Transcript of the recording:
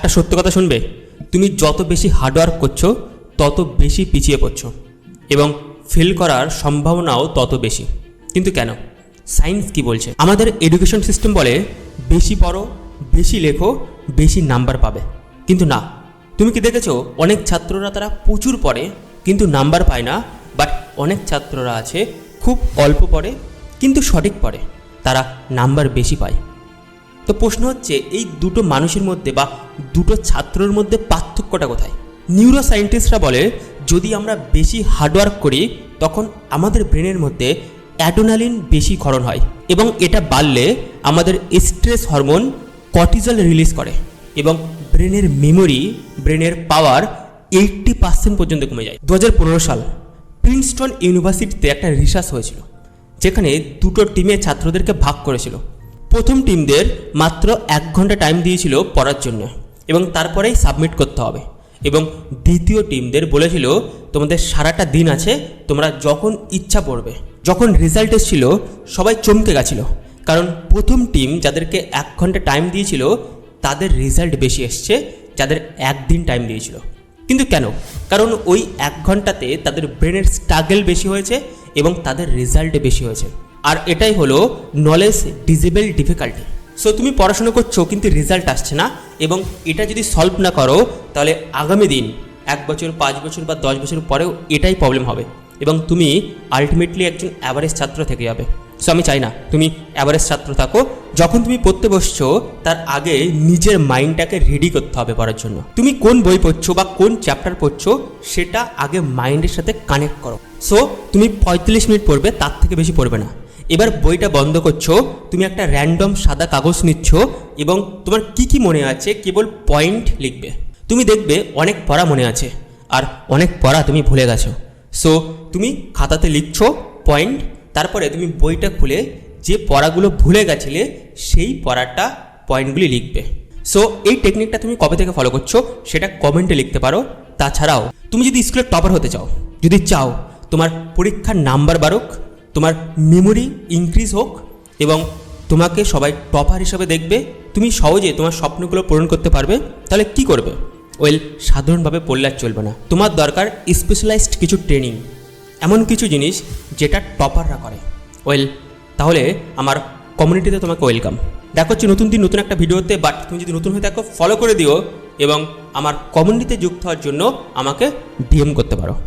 একটা সত্য কথা শুনবে, তুমি যত বেশি হার্ডওয়ার্ক করছো তত বেশি পিছিয়ে পড়ছো এবং ফেল করার সম্ভাবনাও তত বেশি। কিন্তু কেন? সায়েন্স কি বলছে? আমাদের এডুকেশন সিস্টেম বলে বেশি পড়ো, বেশি লেখো, বেশি নাম্বার পাবে। কিন্তু না, তুমি কি দেখেছো অনেক ছাত্ররা তারা প্রচুর পড়ে কিন্তু নাম্বার পায় না, বাট অনেক ছাত্ররা আছে খুব অল্প পড়ে কিন্তু সঠিক পড়ে, তারা নাম্বার বেশি পায়। তো প্রশ্ন হচ্ছে, এই দুটো মানুষের মধ্যে বা দুটো ছাত্রের মধ্যে পার্থক্যটা কোথায়? নিউরো সায়েন্টিস্টরা বলে যদি আমরা বেশি হার্ডওয়ার্ক করি তখন আমাদের ব্রেনের মধ্যে অ্যাড্রেনালিন বেশি ক্ষরণ হয় এবং এটা বাড়লে আমাদের স্ট্রেস হরমোন কর্টিজল রিলিজ করে এবং ব্রেনের মেমোরি, ব্রেনের পাওয়ার 80% পর্যন্ত কমে যায়। 2015 সাল প্রিন্সটন ইউনিভার্সিটিতে একটা রিসার্চ হয়েছিল, যেখানে দুটো টিমে ছাত্রদেরকে ভাগ করেছিল। প্রথম টিমদের মাত্র 1 ঘন্টা টাইম দিয়েছিল পড়ার জন্য এবং তারপরেই সাবমিট করতে হবে, এবং দ্বিতীয় টিমদের বলেছিল তোমাদের সারাটা দিন আছে, তোমরা যখন ইচ্ছা পড়বে। যখন রেজাল্ট এসেছিল সবাই চমকে গেছিল, কারণ প্রথম টিম যাদেরকে 1 ঘন্টা টাইম দিয়েছিল তাদের রেজাল্ট বেশি এসছে যাদের 1 দিন টাইম দিয়েছিল। কিন্তু কেন? কারণ ওই 1 ঘন্টাতে তাদের ব্রেনের স্ট্রাগল বেশি হয়েছে এবং তাদের রেজাল্ট বেশি হয়েছে। আর এটাই হলো নলেজ ডিজেবল ডিফিকাল্টি। সো তুমি পড়াশোনা করছো কিন্তু রেজাল্ট আসছে না, এবং এটা যদি সলভ না করো তাহলে আগামী দিন 1 বছর, 5 বছর বা 10 বছর পরেও এটাই প্রবলেম হবে এবং তুমি আলটিমেটলি একজন অ্যাভারেজ ছাত্র থেকে যাবে। সো আমি চাই না তুমি অ্যাভারেজ ছাত্র থাকো। যখন তুমি পড়তে বসছো তার আগে নিজের মাইন্ডটাকে রেডি করতে হবে পড়ার জন্য। তুমি কোন বই পড়ছো বা কোন চ্যাপ্টার পড়ছো সেটা আগে মাইন্ডের সাথে কানেক্ট করো। সো তুমি 45 মিনিট পড়বে, তার থেকে বেশি পড়বে না। এবার বইটা বন্ধ করছো, তুমি একটা র্যান্ডম সাদা কাগজ নিচ্ছ এবং তোমার কি মনে আছে কেবল পয়েন্ট লিখবে। তুমি দেখবে অনেক পড়া মনে আছে আর অনেক পড়া তুমি ভুলে গেছো। সো তুমি খাতাতে লিখছো পয়েন্ট, তারপরে তুমি বইটা খুলে যে পড়াগুলো ভুলে গেছিলে সেই পড়াটা পয়েন্টগুলি লিখবে। সো এই টেকনিকটা তুমি কবে থেকে ফলো করছো সেটা কমেন্টে লিখতে পারো। তাছাড়াও তুমি যদি স্কুলের টপার হতে চাও, যদি চাও তোমার পরীক্ষার নাম্বার বাড়ুক, তোমার মেমোরি ইনক্রিজ হোক এবং তোমাকে সবাই টপার হিসাবে দেখবে, তুমি সহজে তোমার স্বপ্নগুলো পূরণ করতে পারবে, তাহলে কি করবে? ওয়েল, সাধারণভাবে পড়লে আর চলবে না। তোমার দরকার স্পেশালাইজড কিছু ট্রেনিং, এমন কিছু জিনিস যেটা টপাররা করে। ওয়েল, তাহলে আমার কমিউনিটিতে তোমাকে ওয়েলকাম। দেখা হচ্ছে নতুন দিন নতুন একটা ভিডিওতে। বাট তুমি যদি নতুন হয়ে থাকো ফলো করে দিও এবং আমার কমিউনিটিতে যুক্ত হওয়ার জন্য আমাকে ডিএম করতে পারো।